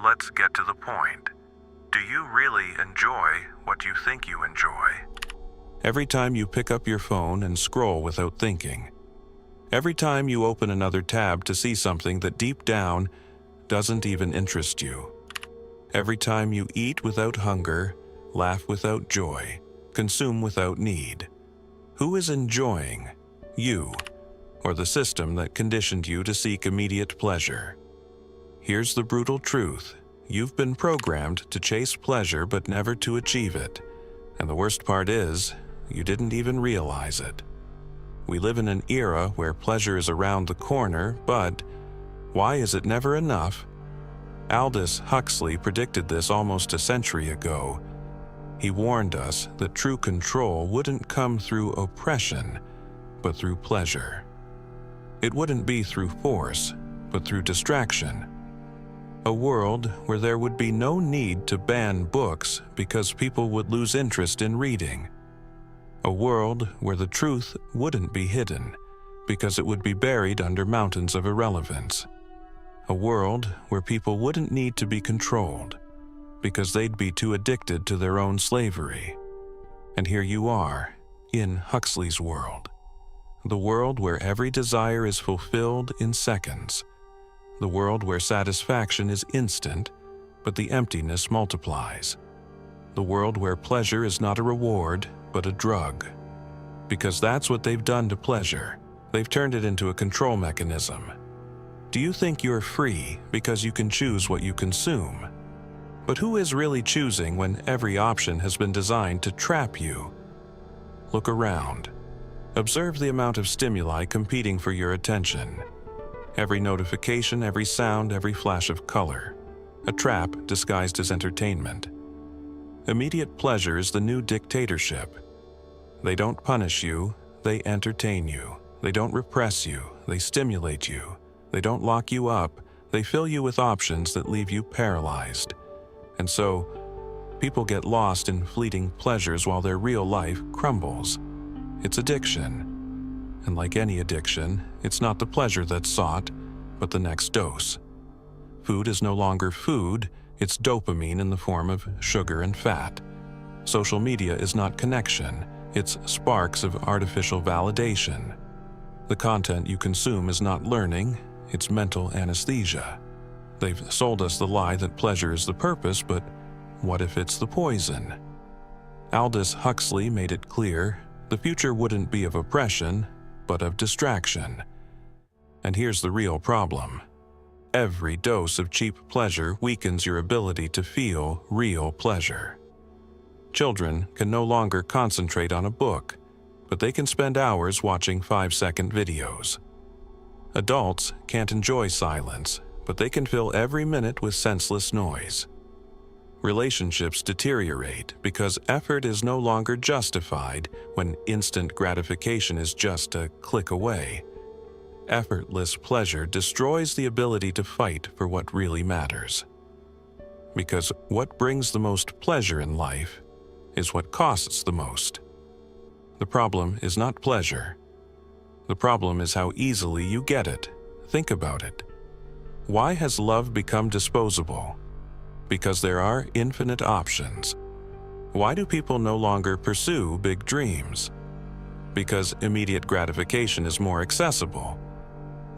let's get to the point. Do you really enjoy what you think you enjoy? Every time you pick up your phone and scroll without thinking. Every time you open another tab to see something that deep down doesn't even interest you. Every time you eat without hunger, laugh without joy, consume without need. Who is enjoying? You, or the system that conditioned you to seek immediate pleasure? Here's the brutal truth. You've been programmed to chase pleasure but never to achieve it. And the worst part is, you didn't even realize it. We live in an era where pleasure is around the corner, but why is it never enough? Aldous Huxley predicted this almost a century ago. He warned us that true control wouldn't come through oppression, but through pleasure. It wouldn't be through force, but through distraction. A world where there would be no need to ban books because people would lose interest in reading. A world where the truth wouldn't be hidden because it would be buried under mountains of irrelevance. A world where people wouldn't need to be controlled because they'd be too addicted to their own slavery. And here you are, in Huxley's world. The world where every desire is fulfilled in seconds. The world where satisfaction is instant, but the emptiness multiplies. The world where pleasure is not a reward, but a drug. Because that's what they've done to pleasure. They've turned it into a control mechanism. Do you think you're free because you can choose what you consume? But who is really choosing when every option has been designed to trap you? Look around. Observe the amount of stimuli competing for your attention. Every notification, every sound, every flash of color. A trap disguised as entertainment. Immediate pleasure is the new dictatorship. They don't punish you, they entertain you. They don't repress you, they stimulate you. They don't lock you up, they fill you with options that leave you paralyzed. And so, people get lost in fleeting pleasures while their real life crumbles. It's addiction. And like any addiction, it's not the pleasure that's sought, but the next dose. Food is no longer food, it's dopamine in the form of sugar and fat. Social media is not connection, it's sparks of artificial validation. The content you consume is not learning, it's mental anesthesia. They've sold us the lie that pleasure is the purpose, but what if it's the poison? Aldous Huxley made it clear, the future wouldn't be of oppression, but of distraction. And here's the real problem. Every dose of cheap pleasure weakens your ability to feel real pleasure. Children can no longer concentrate on a book, but they can spend hours watching 5-second videos. Adults can't enjoy silence, but they can fill every minute with senseless noise. Relationships deteriorate because effort is no longer justified when instant gratification is just a click away. Effortless pleasure destroys the ability to fight for what really matters. Because what brings the most pleasure in life is what costs the most. The problem is not pleasure. The problem is how easily you get it. Think about it. Why has love become disposable? Because there are infinite options. Why do people no longer pursue big dreams? Because immediate gratification is more accessible.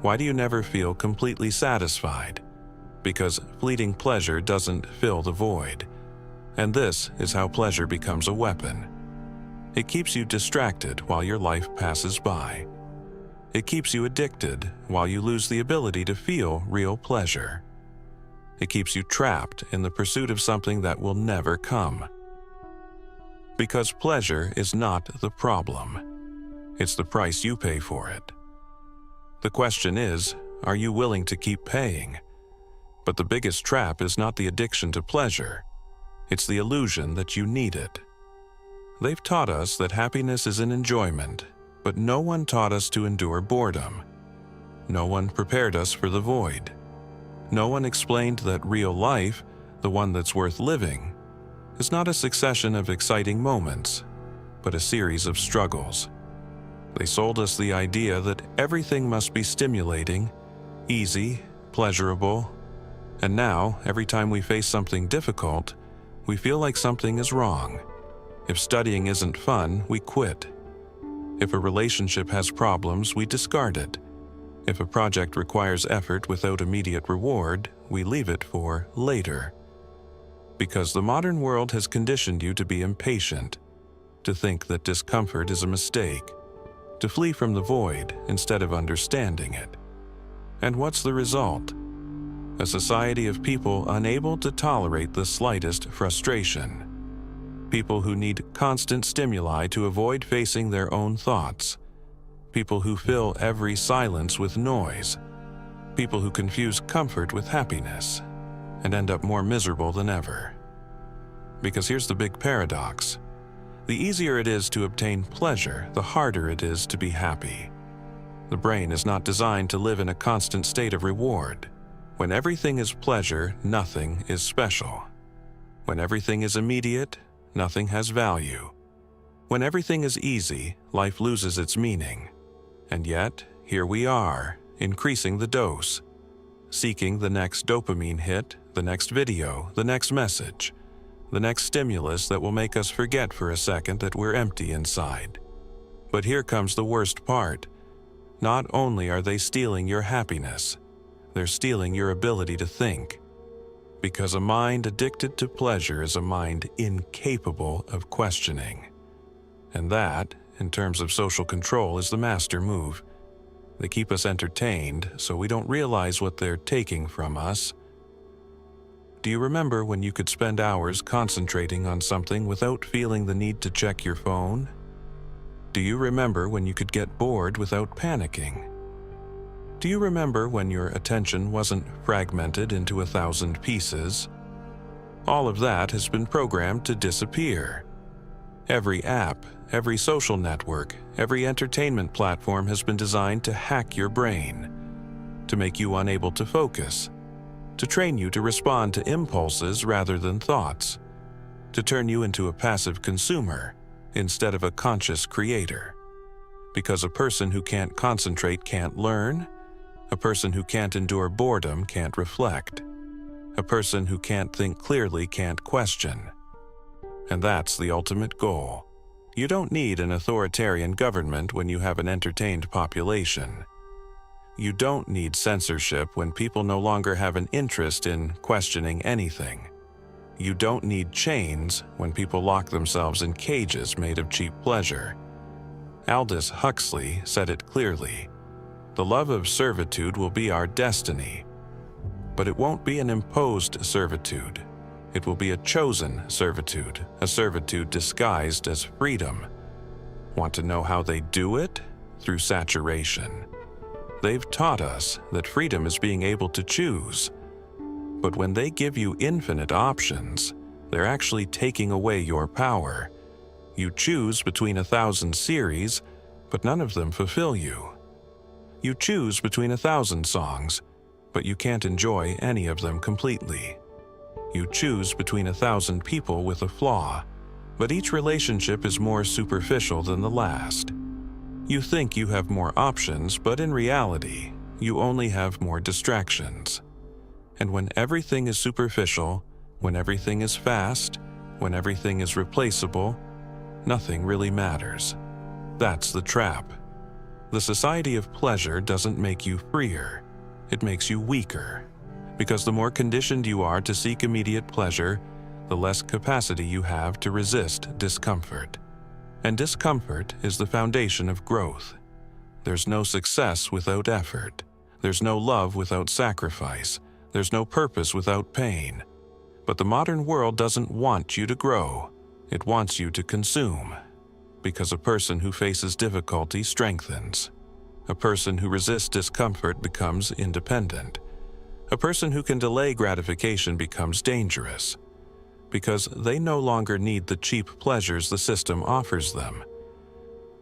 Why do you never feel completely satisfied? Because fleeting pleasure doesn't fill the void. And this is how pleasure becomes a weapon. It keeps you distracted while your life passes by. It keeps you addicted while you lose the ability to feel real pleasure. It keeps you trapped in the pursuit of something that will never come. Because pleasure is not the problem. It's the price you pay for it. The question is, are you willing to keep paying? But the biggest trap is not the addiction to pleasure. It's the illusion that you need it. They've taught us that happiness is an enjoyment, but no one taught us to endure boredom. No one prepared us for the void. No one explained that real life, the one that's worth living, is not a succession of exciting moments, but a series of struggles. They sold us the idea that everything must be stimulating, easy, pleasurable, And now, every time we face something difficult, we feel like something is wrong. If studying isn't fun, we quit. If a relationship has problems, we discard it. If a project requires effort without immediate reward, we leave it for later. Because the modern world has conditioned you to be impatient, to think that discomfort is a mistake, to flee from the void instead of understanding it. And what's the result? A society of people unable to tolerate the slightest frustration. People who need constant stimuli to avoid facing their own thoughts. People who fill every silence with noise. People who confuse comfort with happiness and end up more miserable than ever. Because here's the big paradox. The easier it is to obtain pleasure, the harder it is to be happy. The brain is not designed to live in a constant state of reward. When everything is pleasure, nothing is special. When everything is immediate, nothing has value. When everything is easy, life loses its meaning. And yet, here we are, increasing the dose, seeking the next dopamine hit, the next video, the next message, the next stimulus that will make us forget for a second that we're empty inside. But here comes the worst part. Not only are they stealing your happiness, they're stealing your ability to think. Because a mind addicted to pleasure is a mind incapable of questioning. And that, in terms of social control, is the master move. They keep us entertained so we don't realize what they're taking from us. Do you remember when you could spend hours concentrating on something without feeling the need to check your phone? Do you remember when you could get bored without panicking? Do you remember when your attention wasn't fragmented into 1,000 pieces? All of that has been programmed to disappear. Every app, every social network, every entertainment platform has been designed to hack your brain, to make you unable to focus, to train you to respond to impulses rather than thoughts, to turn you into a passive consumer instead of a conscious creator. Because a person who can't concentrate can't learn. A person who can't endure boredom can't reflect. A person who can't think clearly can't question. And that's the ultimate goal. You don't need an authoritarian government when you have an entertained population. You don't need censorship when people no longer have an interest in questioning anything. You don't need chains when people lock themselves in cages made of cheap pleasure. Aldous Huxley said it clearly. The love of servitude will be our destiny. But it won't be an imposed servitude. It will be a chosen servitude, a servitude disguised as freedom. Want to know how they do it? Through saturation. They've taught us that freedom is being able to choose. But when they give you infinite options, they're actually taking away your power. You choose between 1,000 series, but none of them fulfill you. You choose between 1,000 songs, but you can't enjoy any of them completely. You choose between 1,000 people with a flaw, but each relationship is more superficial than the last. You think you have more options, but in reality, you only have more distractions. And when everything is superficial, when everything is fast, when everything is replaceable, nothing really matters. That's the trap. The society of pleasure doesn't make you freer. It makes you weaker. Because the more conditioned you are to seek immediate pleasure, the less capacity you have to resist discomfort. And discomfort is the foundation of growth. There's no success without effort. There's no love without sacrifice. There's no purpose without pain. But the modern world doesn't want you to grow. It wants you to consume. Because a person who faces difficulty strengthens. A person who resists discomfort becomes independent. A person who can delay gratification becomes dangerous. Because they no longer need the cheap pleasures the system offers them.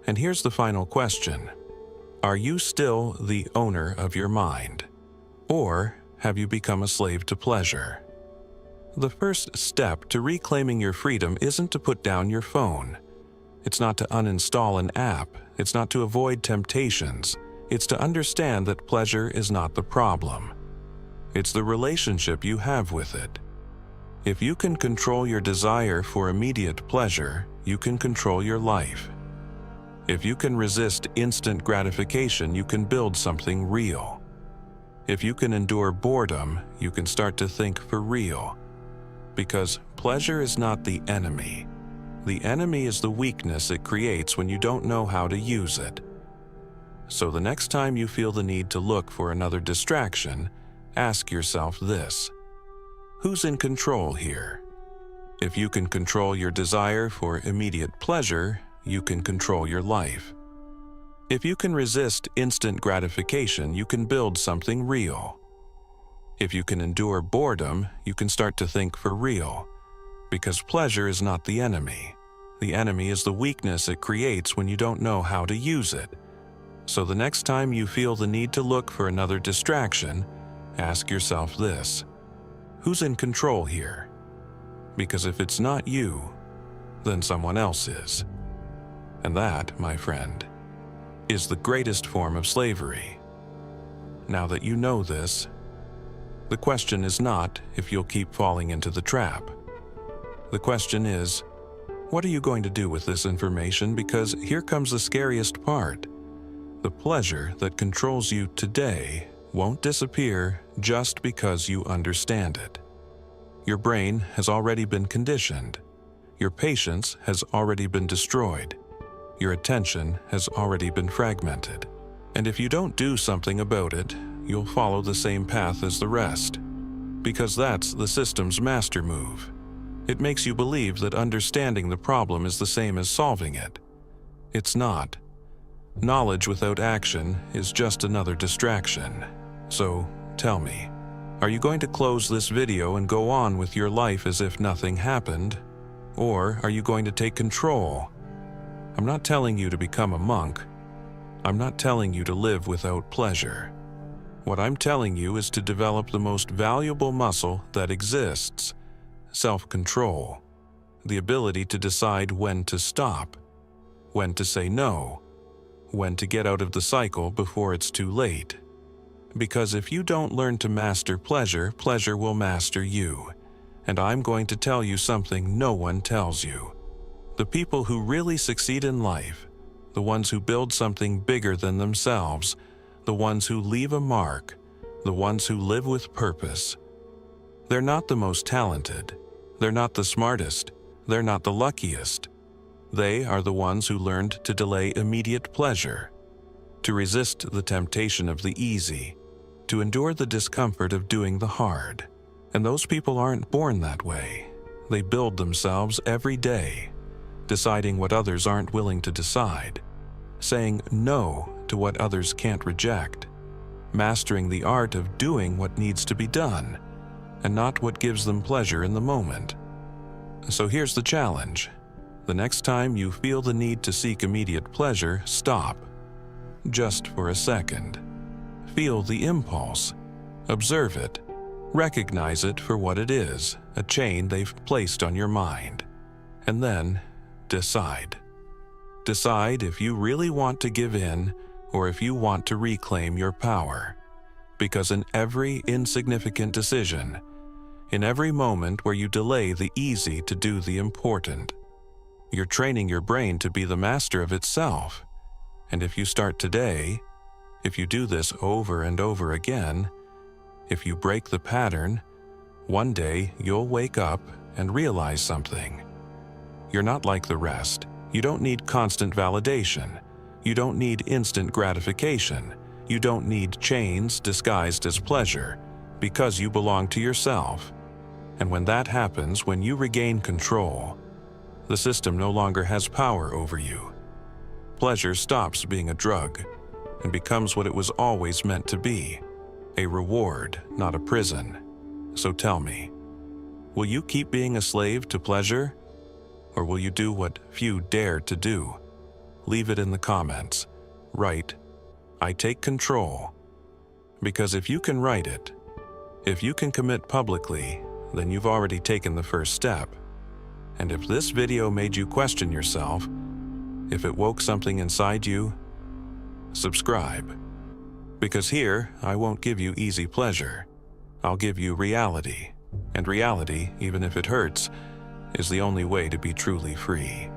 And here's the final question. Are you still the owner of your mind? Or have you become a slave to pleasure? The first step to reclaiming your freedom isn't to put down your phone. It's not to uninstall an app. It's not to avoid temptations. It's to understand that pleasure is not the problem. It's the relationship you have with it. If you can control your desire for immediate pleasure, you can control your life. If you can resist instant gratification, you can build something real. If you can endure boredom, you can start to think for real. Because pleasure is not the enemy. The enemy is the weakness it creates when you don't know how to use it. So the next time you feel the need to look for another distraction, ask yourself this: who's in control here? If you can control your desire for immediate pleasure, you can control your life. If you can resist instant gratification, you can build something real. If you can endure boredom, you can start to think for real. Because pleasure is not the enemy. The enemy is the weakness it creates when you don't know how to use it. So the next time you feel the need to look for another distraction, ask yourself this: who's in control here? Because if it's not you, then someone else is. And that, my friend, is the greatest form of slavery. Now that you know this, the question is not if you'll keep falling into the trap. The question is, what are you going to do with this information? Because here comes the scariest part. The pleasure that controls you today won't disappear just because you understand it. Your brain has already been conditioned. Your patience has already been destroyed. Your attention has already been fragmented. And if you don't do something about it, you'll follow the same path as the rest. Because that's the system's master move. It makes you believe that understanding the problem is the same as solving it. It's not. Knowledge without action is just another distraction. So, tell me, are you going to close this video and go on with your life as if nothing happened? Or are you going to take control? I'm not telling you to become a monk. I'm not telling you to live without pleasure. What I'm telling you is to develop the most valuable muscle that exists: self-control. The ability to decide when to stop, when to say no, when to get out of the cycle before it's too late. Because if you don't learn to master pleasure, pleasure will master you. And I'm going to tell you something no one tells you. The people who really succeed in life, the ones who build something bigger than themselves, the ones who leave a mark, the ones who live with purpose, they're not the most talented, they're not the smartest, they're not the luckiest. They are the ones who learned to delay immediate pleasure, to resist the temptation of the easy, to endure the discomfort of doing the hard. And those people aren't born that way. They build themselves every day, deciding what others aren't willing to decide, saying no to what others can't reject, mastering the art of doing what needs to be done, and not what gives them pleasure in the moment. So here's the challenge. The next time you feel the need to seek immediate pleasure, stop. Just for a second. Feel the impulse. Observe it. Recognize it for what it is, a chain they've placed on your mind. And then, decide. Decide if you really want to give in or if you want to reclaim your power. Because in every insignificant decision, in every moment where you delay the easy to do the important, you're training your brain to be the master of itself. And if you start today, if you do this over and over again, if you break the pattern, one day you'll wake up and realize something. You're not like the rest. You don't need constant validation. You don't need instant gratification. You don't need chains disguised as pleasure, because you belong to yourself. And when that happens, when you regain control, the system no longer has power over you. Pleasure stops being a drug and becomes what it was always meant to be, a reward, not a prison. So tell me, will you keep being a slave to pleasure? Or will you do what few dare to do? Leave it in the comments. Write, "I take control." Because if you can write it, if you can commit publicly, then you've already taken the first step. And if this video made you question yourself, if it woke something inside you, subscribe. Because here, I won't give you easy pleasure. I'll give you reality. And reality, even if it hurts, is the only way to be truly free.